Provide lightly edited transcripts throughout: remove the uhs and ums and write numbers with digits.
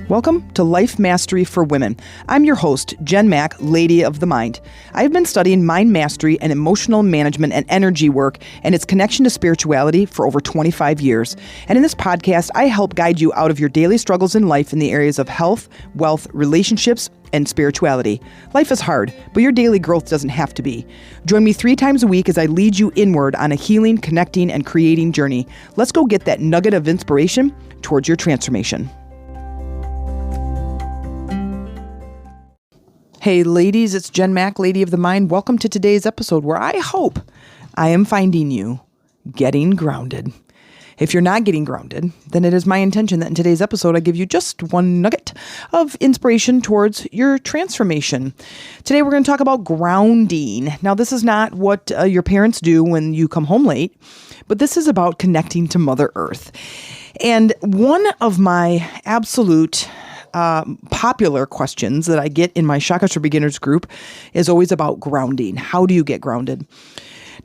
Welcome to Life Mastery for Women. I'm your host, Jen Mack, Lady of the Mind. I've been studying mind mastery and emotional management and energy work and its connection to spirituality for over 25 years. And in this podcast, I help guide you out of your daily struggles in life in the areas of health, wealth, relationships, and spirituality. Life is hard, but your daily growth doesn't have to be. Join me 3 times a week as I lead you inward on a healing, connecting, and creating journey. Let's go get that nugget of inspiration towards your transformation. Hey ladies, it's Jen Mack, Lady of the Mind. Welcome to today's episode where I hope I am finding you getting grounded. If you're not getting grounded, then it is my intention that in today's episode I give you just one nugget of inspiration towards your transformation. Today we're going to talk about grounding. Now this is not what your parents do when you come home late, but this is about connecting to Mother Earth. And one of my absolute popular questions that I get in my Chakras for Beginners group is always about grounding. How do you get grounded?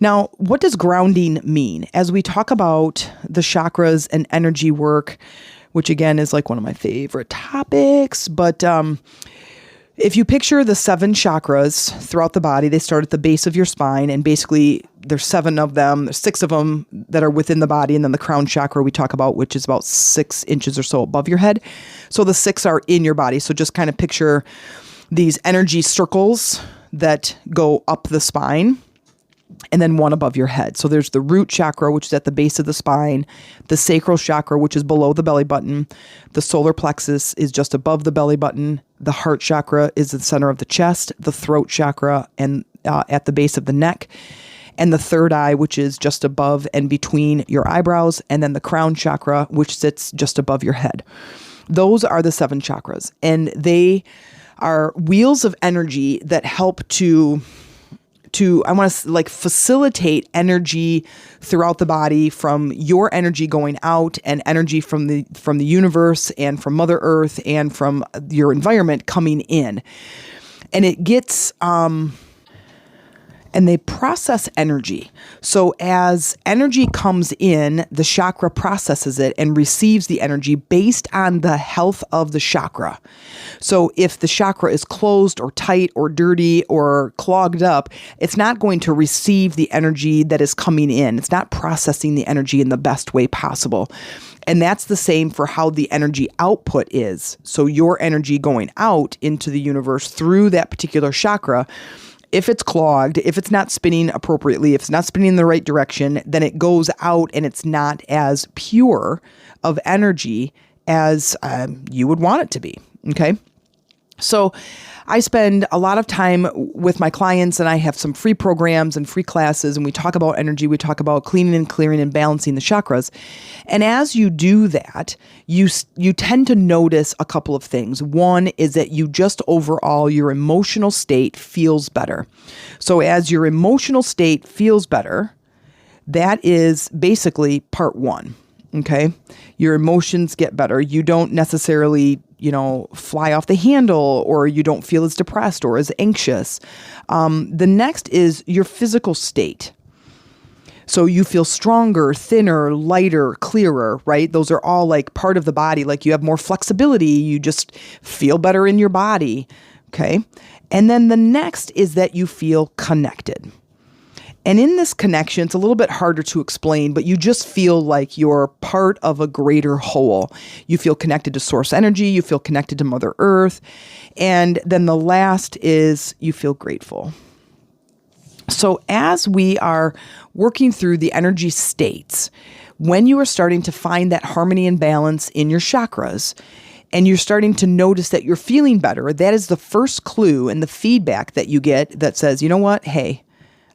Now, what does grounding mean? As we talk about the chakras and energy work, which again is like one of my favorite topics, but if you picture the 7 chakras throughout the body, they start at the base of your spine, and basically there's 7 of them, there's 6 of them that are within the body, and then the crown chakra we talk about, which is about 6 inches or so above your head. So the 6 are in your body. So just kind of picture these energy circles that go up the spine, and then 1 above your head. So there's the root chakra, which is at the base of the spine, the sacral chakra, which is below the belly button, the solar plexus is just above the belly button, the heart chakra is the center of the chest, the throat chakra and at the base of the neck, and the third eye, which is just above and between your eyebrows, and then the crown chakra, which sits just above your head. Those are the 7 chakras, and they are wheels of energy that help to I want to facilitate energy throughout the body, from your energy going out and energy from the universe and from Mother Earth and from your environment coming in. And it gets and they process energy. So as energy comes in, the chakra processes it and receives the energy based on the health of the chakra. So if the chakra is closed or tight or dirty or clogged up, it's not going to receive the energy that is coming in. It's not processing the energy in the best way possible. And that's the same for how the energy output is. So your energy going out into the universe through that particular chakra, if it's clogged, if it's not spinning appropriately, if it's not spinning in the right direction, then it goes out and it's not as pure of energy as you would want it to be. Okay. So I spend a lot of time with my clients, and I have some free programs and free classes, and we talk about energy, we talk about cleaning and clearing and balancing the chakras. And as you do that, you tend to notice a couple of things. One is that you just overall, your emotional state feels better. So as your emotional state feels better, that is basically part 1. Okay. Your emotions get better. You don't necessarily, fly off the handle, or you don't feel as depressed or as anxious. The next is your physical state. So you feel stronger, thinner, lighter, clearer, right? Those are all like part of the body. Like you have more flexibility. You just feel better in your body. Okay. And then the next is that you feel connected. And in this connection, it's a little bit harder to explain, but you just feel like you're part of a greater whole. You feel connected to source energy. You feel connected to Mother Earth. And then the last is you feel grateful. So as we are working through the energy states, when you are starting to find that harmony and balance in your chakras, and you're starting to notice that you're feeling better, that is the first clue and the feedback that you get that says, you know what? Hey,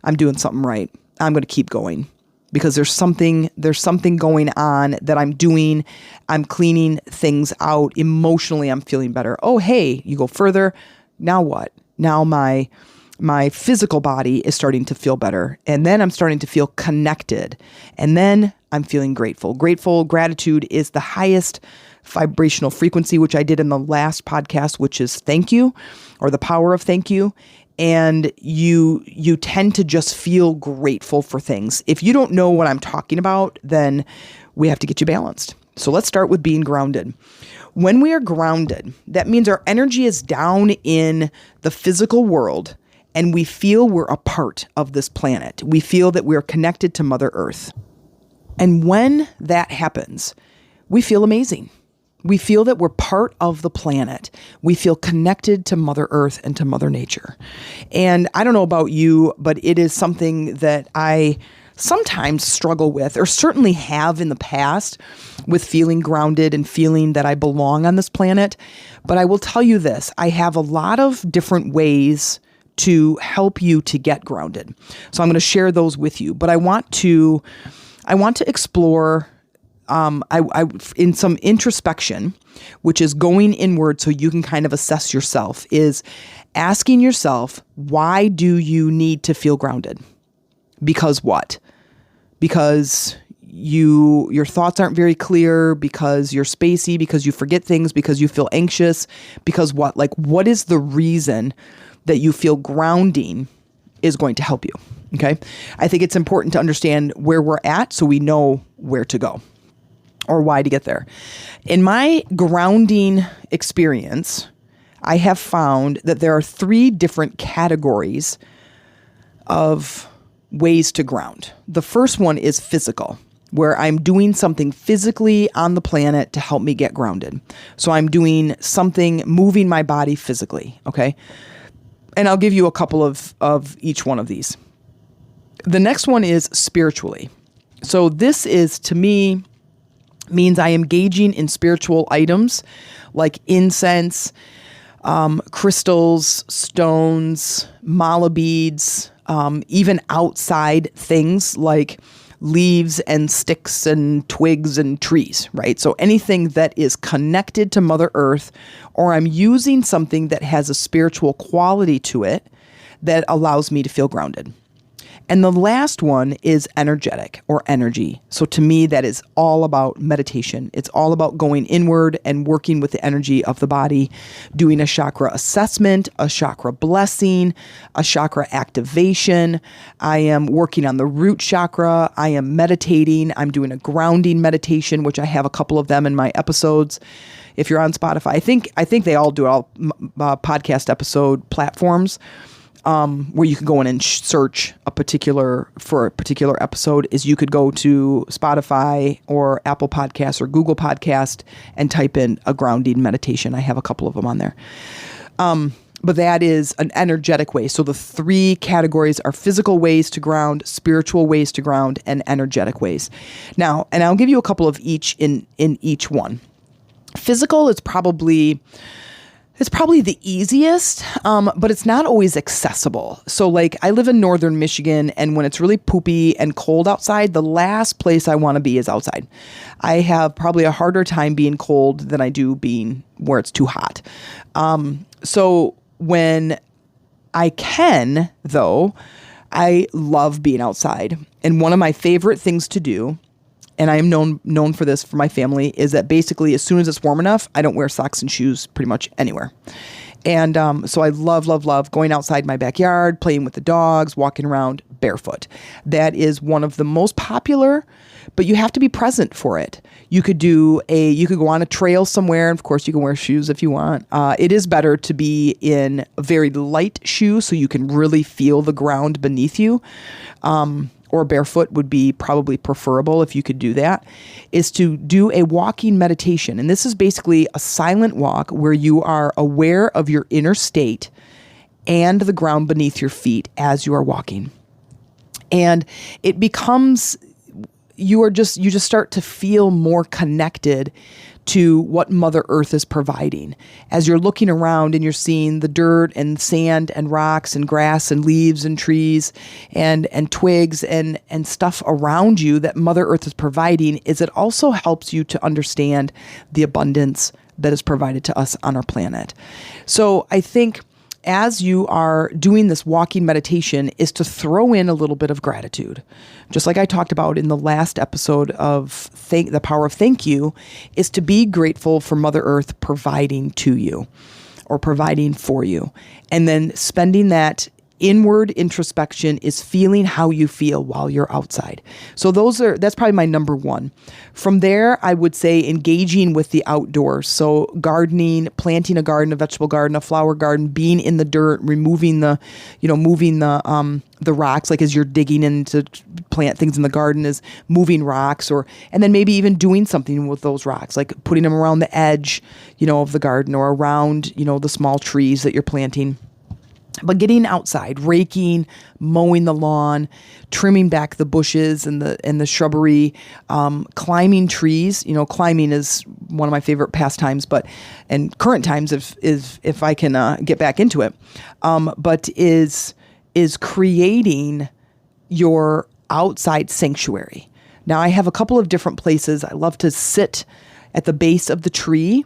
I'm doing something right. I'm going to keep going because there's something going on that I'm doing. I'm cleaning things out. Emotionally, I'm feeling better. Oh, hey, you go further. Now what? Now my physical body is starting to feel better. And then I'm starting to feel connected. And then I'm feeling grateful. Gratitude is the highest vibrational frequency, which I did in the last podcast, which is thank you, or the power of thank you. And you tend to just feel grateful for things. If you don't know what I'm talking about, then we have to get you balanced. So let's start with being grounded. When we are grounded, that means our energy is down in the physical world and we feel we're a part of this planet. We feel that we're connected to Mother Earth. And when that happens, we feel amazing. We feel that we're part of the planet. We feel connected to Mother Earth and to Mother Nature. And I don't know about you, but it is something that I sometimes struggle with, or certainly have in the past, with feeling grounded and feeling that I belong on this planet. But I will tell you this, I have a lot of different ways to help you to get grounded. So I'm going to share those with you. But I want to explore in some introspection, which is going inward so you can kind of assess yourself, is asking yourself, why do you need to feel grounded? Because what? Because your thoughts aren't very clear, because you're spacey, because you forget things, because you feel anxious, because what? Like, what is the reason that you feel grounding is going to help you? Okay. I think it's important to understand where we're at so we know where to go or why to get there. In my grounding experience, I have found that there are 3 different categories of ways to ground. The first one is physical, where I'm doing something physically on the planet to help me get grounded. So I'm doing something, moving my body physically, okay? And I'll give you a couple of each one of these. The next one is spiritually. So this is, to me, means I am engaging in spiritual items like incense, crystals, stones, mala beads, even outside things like leaves and sticks and twigs and trees, right? So anything that is connected to Mother Earth, or I'm using something that has a spiritual quality to it that allows me to feel grounded. And the last one is energetic or energy. So to me, that is all about meditation. It's all about going inward and working with the energy of the body, doing a chakra assessment, a chakra blessing, a chakra activation. I am working on the root chakra. I am meditating. I'm doing a grounding meditation, which I have a couple of them in my episodes. If you're on Spotify, I think they all do all podcast episode platforms. Where you can go in and search for a particular episode, is you could go to Spotify or Apple Podcasts or Google Podcast and type in a grounding meditation. I have a couple of them on there. But that is an energetic way. So the 3 categories are physical ways to ground, spiritual ways to ground, and energetic ways. Now, and I'll give you a couple of each in each one. Physical is probably the easiest, but it's not always accessible. So like, I live in northern Michigan, and when it's really poopy and cold outside, the last place I want to be is outside. I have probably a harder time being cold than I do being where it's too hot. So when I can, though, I love being outside. And one of my favorite things to do, and I am known for this for my family, is that basically as soon as it's warm enough, I don't wear socks and shoes pretty much anywhere. And so I love going outside my backyard, playing with the dogs, walking around barefoot. That is one of the most popular, but you have to be present for it. You could go on a trail somewhere, and of course you can wear shoes if you want. It is better to be in a very light shoe so you can really feel the ground beneath you. Or barefoot would be probably preferable if you could do that, is to do a walking meditation. And this is basically a silent walk where you are aware of your inner state and the ground beneath your feet as you are walking. And it becomes, you just start to feel more connected to what Mother Earth is providing. As you're looking around and you're seeing the dirt and sand and rocks and grass and leaves and trees and twigs and stuff around you that Mother Earth is providing, is it also helps you to understand the abundance that is provided to us on our planet. So I think as you are doing this walking meditation is to throw in a little bit of gratitude. Just like I talked about in the last episode of the power of thank you, is to be grateful for Mother Earth providing to you or providing for you. And then spending that inward introspection is feeling how you feel while you're outside. So that's probably my number one. From there, I would say engaging with the outdoors. So gardening, planting a garden, a vegetable garden, a flower garden, being in the dirt, removing moving the rocks, like as you're digging in to plant things in the garden, is moving rocks, and then maybe even doing something with those rocks, like putting them around the edge, of the garden, or around, the small trees that you're planting. But getting outside, raking, mowing the lawn, trimming back the bushes and the shrubbery, climbing trees. Climbing is one of my favorite pastimes, and current times if I can get back into it. But is creating your outside sanctuary. Now, I have a couple of different places. I love to sit at the base of the tree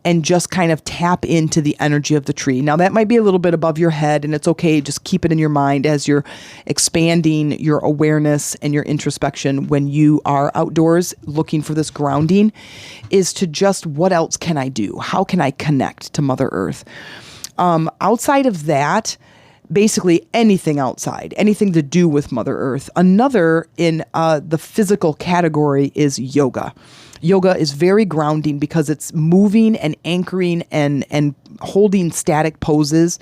and just kind of tap into the energy of the tree. Now, that might be a little bit above your head, and it's okay. Just keep it in your mind as you're expanding your awareness and your introspection when you are outdoors looking for this grounding, is to just, what else can I do? How can I connect to Mother Earth? Outside of that, basically anything outside, anything to do with Mother Earth. Another in the physical category is yoga. Yoga is very grounding because it's moving and anchoring and holding static poses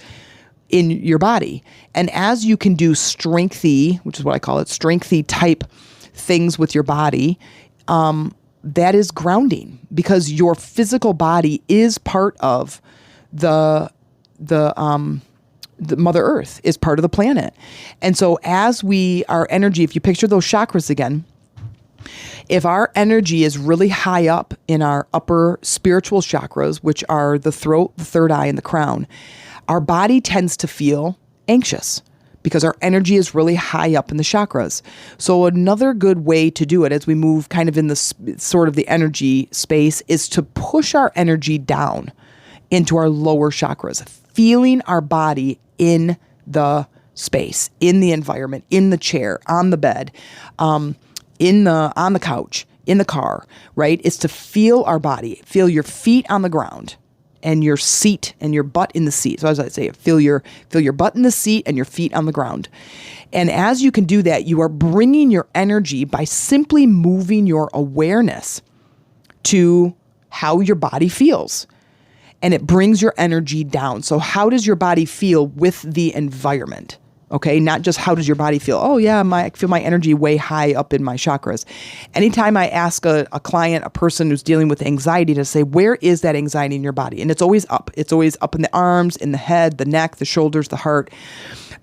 in your body. And as you can do strengthy, which is what I call it, strengthy type things with your body, that is grounding because your physical body is part of the Mother Earth, is part of the planet. And so as our energy, if you picture those chakras again, if our energy is really high up in our upper spiritual chakras, which are the throat, the third eye, and the crown, our body tends to feel anxious because our energy is really high up in the chakras. So another good way to do it as we move kind of in the sort of the energy space is to push our energy down into our lower chakras, feeling our body in the space, in the environment, in the chair, on the bed, on the couch, in the car, right? It's to feel our body, feel your feet on the ground and your seat and your butt in the seat. So as I say, feel your butt in the seat and your feet on the ground. And as you can do that, you are bringing your energy by simply moving your awareness to how your body feels. And it brings your energy down. So how does your body feel with the environment? Okay, not just how does your body feel? Oh yeah, I feel my energy way high up in my chakras. Anytime I ask a client, a person who's dealing with anxiety, to say, where is that anxiety in your body? And it's always up. It's always up in the arms, in the head, the neck, the shoulders, the heart.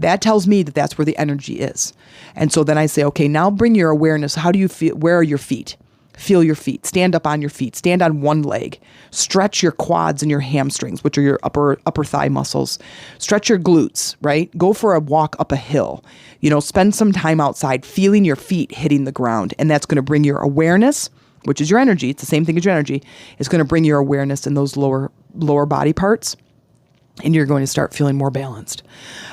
That tells me that that's where the energy is. And so then I say, okay, now bring your awareness. How do you feel? Where are your feet? Feel your feet. Stand up on your feet. Stand on one leg. Stretch your quads and your hamstrings, which are your upper thigh muscles. Stretch your glutes, right? Go for a walk up a hill. Spend some time outside feeling your feet hitting the ground. And that's going to bring your awareness, which is your energy. It's the same thing as your energy. It's going to bring your awareness in those lower body parts. And you're going to start feeling more balanced.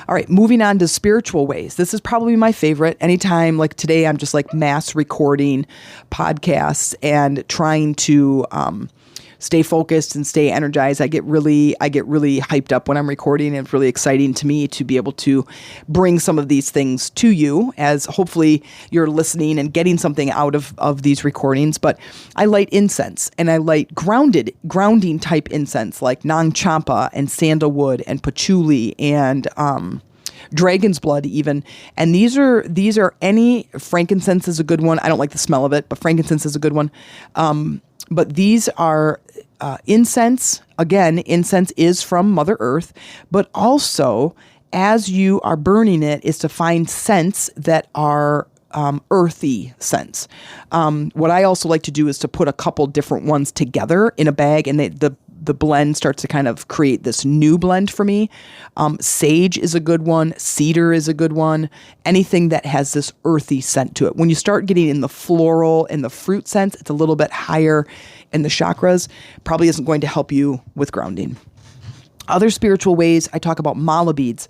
All right, moving on to spiritual ways. This is probably my favorite. Anytime, like today, I'm just like mass recording podcasts and trying to stay focused and stay energized. I get really hyped up when I'm recording, and it's really exciting to me to be able to bring some of these things to you, as hopefully you're listening and getting something out of these recordings. But I light incense, and I light grounding type incense like Nang Champa and sandalwood and patchouli and dragon's blood even. And these are any frankincense is a good one. I don't like the smell of it, but frankincense is a good one. But these are incense. Again, incense is from Mother Earth, but also as you are burning it is to find scents that are earthy scents. What I also like to do is to put a couple different ones together in a bag, and the blend starts to kind of create this new blend for me. Sage is a good one. Cedar is a good one. Anything that has this earthy scent to it. When you start getting in the floral and the fruit scents, it's a little bit higher in the chakras. Probably isn't going to help you with grounding. Other spiritual ways, I talk about mala beads.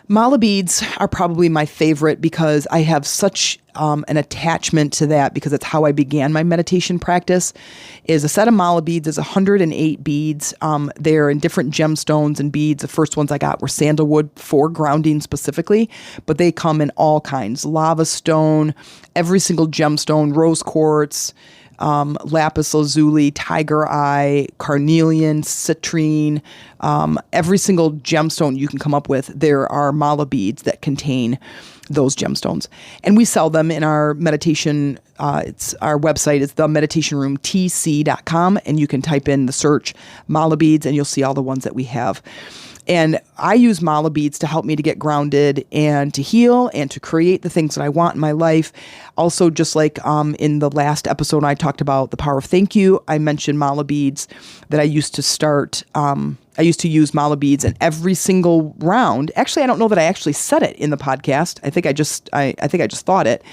Mala beads are probably my favorite because I have such an attachment to that, because it's how I began my meditation practice. Is a set of mala beads is 108 beads. They're in different gemstones and beads. The first ones I got were sandalwood for grounding specifically, but they come in all kinds: lava stone, every single gemstone, rose quartz, lapis lazuli, tiger eye, carnelian, citrine, every single gemstone you can come up with. There are mala beads that contain those gemstones, and we sell them in our meditation. It's our website is themeditationroomtc.com, and you can type in the search mala beads and you'll see all the ones that we have. And I use mala beads to help me to get grounded and to heal and to create the things that I want in my life. Also, just like in the last episode, I talked about the power of thank you. I mentioned mala beads that I used to start. I used to use mala beads in every single round. Actually, I don't know that I actually said it in the podcast. I think I just thought it.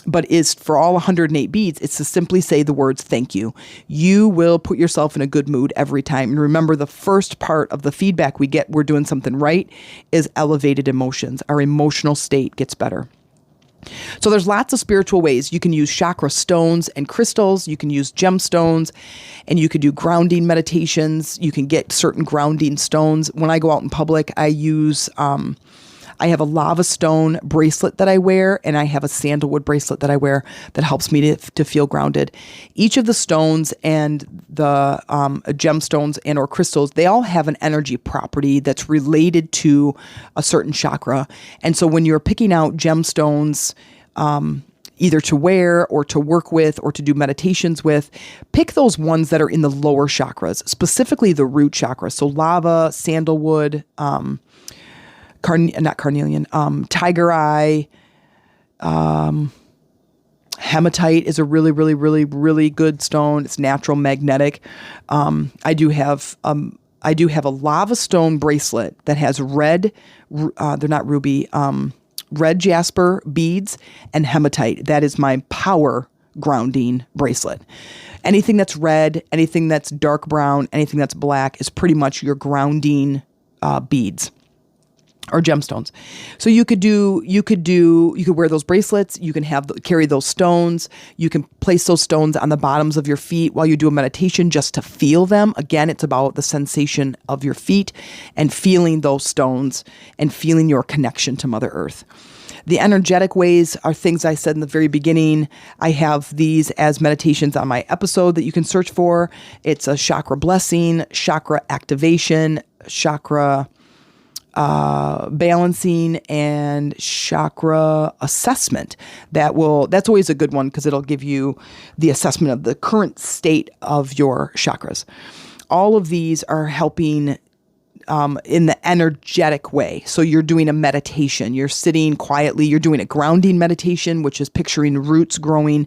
But is for all 108 beads, it's to simply say the words thank you. You will put yourself in a good mood every time. And remember, the first part of the feedback we get, we're doing something right, is elevated emotions. Our emotional state gets better. So there's lots of spiritual ways. You can use chakra stones and crystals. You can use gemstones, and you could do grounding meditations. You can get certain grounding stones. When I go out in public, I use... I have a lava stone bracelet that I wear, and I have a sandalwood bracelet that I wear that helps me to feel grounded. Each of the stones and the gemstones and or crystals, they all have an energy property that's related to a certain chakra. And so when you're picking out gemstones, either to wear or to work with or to do meditations with, pick those ones that are in the lower chakras, specifically the root chakra. So lava, sandalwood, not carnelian, tiger eye, hematite is a really, really, really, really good stone. It's natural, magnetic. I do have a lava stone bracelet that has red, they're not ruby, red jasper beads and hematite. That is my power grounding bracelet. Anything that's red, anything that's dark brown, anything that's black is pretty much your grounding beads or gemstones. So you could wear those bracelets. You can carry those stones. You can place those stones on the bottoms of your feet while you do a meditation just to feel them. Again, it's about the sensation of your feet and feeling those stones and feeling your connection to Mother Earth. The energetic ways are things I said in the very beginning. I have these as meditations on my episode that you can search for. It's a chakra blessing, chakra activation, chakra balancing, and chakra assessment. That's always a good one because it'll give you the assessment of the current state of your chakras. All of these are helping in the energetic way. So you're doing a meditation, you're sitting quietly, you're doing a grounding meditation, which is picturing roots growing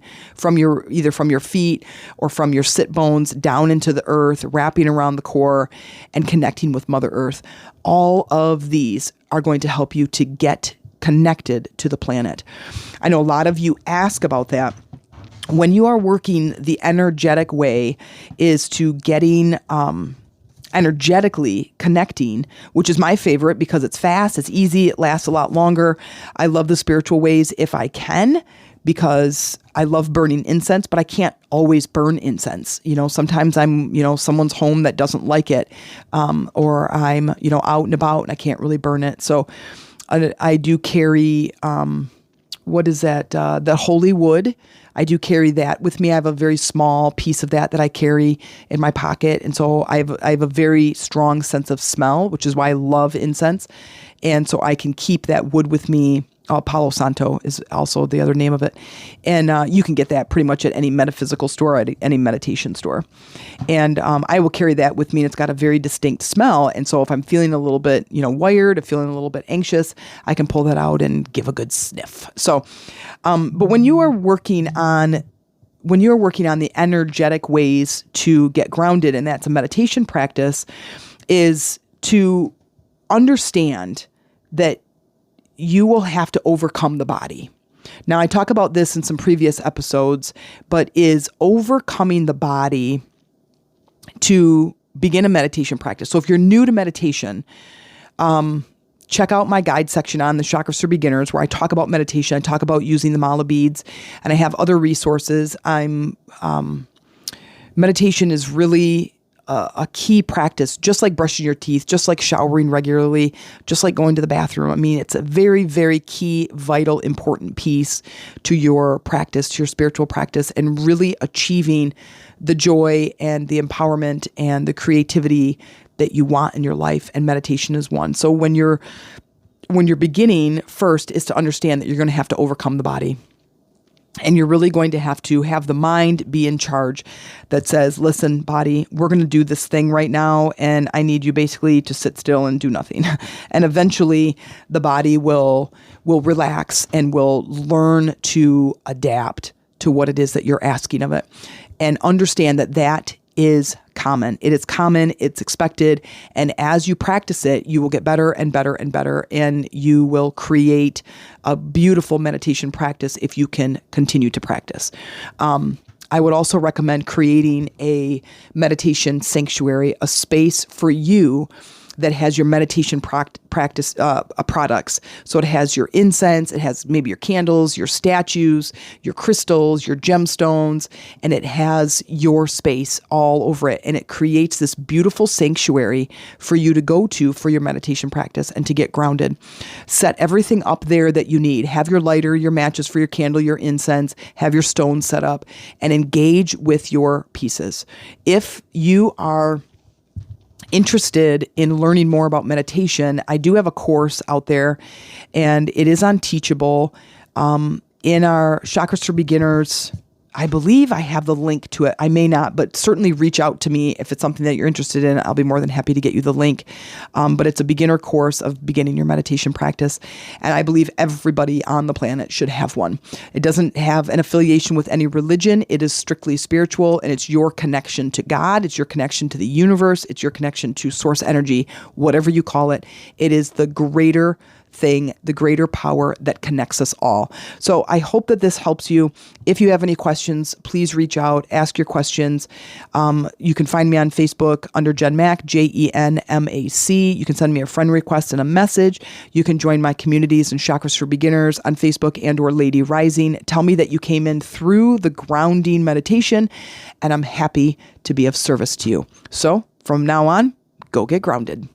either from your feet or from your sit bones down into the earth, wrapping around the core and connecting with Mother Earth. All of these are going to help you to get connected to the planet. I know a lot of you ask about that. When you are working the energetic way is to getting energetically connecting, which is my favorite because it's fast, it's easy, it lasts a lot longer. I love the spiritual ways if I can, because I love burning incense, but I can't always burn incense. Sometimes I'm, someone's home that doesn't like it, or I'm, out and about and I can't really burn it. So I do carry, the holy wood. I do carry that with me. I have a very small piece of that I carry in my pocket. And so I have a very strong sense of smell, which is why I love incense. And so I can keep that wood with me. Palo Santo is also the other name of it. And you can get that pretty much at any metaphysical store, at any meditation store. And I will carry that with me. And it's got a very distinct smell. And so if I'm feeling a little bit, wired, or feeling a little bit anxious, I can pull that out and give a good sniff. So, but when you are working on the energetic ways to get grounded, and that's a meditation practice, is to understand that you will have to overcome the body. Now, I talk about this in some previous episodes, but is overcoming the body to begin a meditation practice. So if you're new to meditation, check out my guide section on the Chakras for Beginners, where I talk about meditation. I talk about using the mala beads, and I have other resources. Meditation is really a key practice, just like brushing your teeth, just like showering regularly, just like going to the bathroom. I mean, it's a very, very key, vital, important piece to your practice, to your spiritual practice, and really achieving the joy and the empowerment and the creativity that you want in your life. And meditation is one. So when you're beginning, first is to understand that you're going to have to overcome the body. And you're really going to have the mind be in charge that says, listen, body, we're going to do this thing right now, and I need you basically to sit still and do nothing. And eventually the body will relax and will learn to adapt to what it is that you're asking of it. And understand that is common. It is common. It's expected. And as you practice it, you will get better and better and better. And you will create a beautiful meditation practice if you can continue to practice. I would also recommend creating a meditation sanctuary, a space for you that has your meditation practice products. So it has your incense, it has maybe your candles, your statues, your crystals, your gemstones, and it has your space all over it. And it creates this beautiful sanctuary for you to go to for your meditation practice and to get grounded. Set everything up there that you need. Have your lighter, your matches for your candle, your incense, have your stones set up, and engage with your pieces. If you are interested in learning more about meditation, I do have a course out there, and it is on Teachable. In our Chakras for Beginners, I believe I have the link to it. I may not, but certainly reach out to me if it's something that you're interested in. I'll be more than happy to get you the link. But it's a beginner course of beginning your meditation practice. And I believe everybody on the planet should have one. It doesn't have an affiliation with any religion. It is strictly spiritual, and it's your connection to God. It's your connection to the universe. It's your connection to source energy, whatever you call it. It is the greater thing, the greater power that connects us all. So I hope that this helps you. If you have any questions, please reach out, ask your questions. You can find me on Facebook under Jen Mack, JENMAC. You can send me a friend request and a message. You can join my communities and Chakras for Beginners on Facebook and or Lady Rising. Tell me that you came in through the grounding meditation, and I'm happy to be of service to you. So from now on, go get grounded.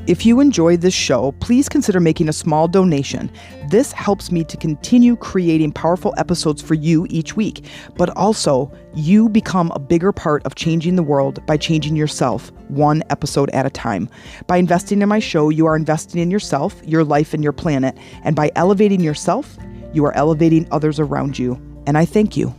If you enjoyed this show, please consider making a small donation. This helps me to continue creating powerful episodes for you each week, but also you become a bigger part of changing the world by changing yourself one episode at a time. By investing in my show, you are investing in yourself, your life, and your planet. And by elevating yourself, you are elevating others around you. And I thank you.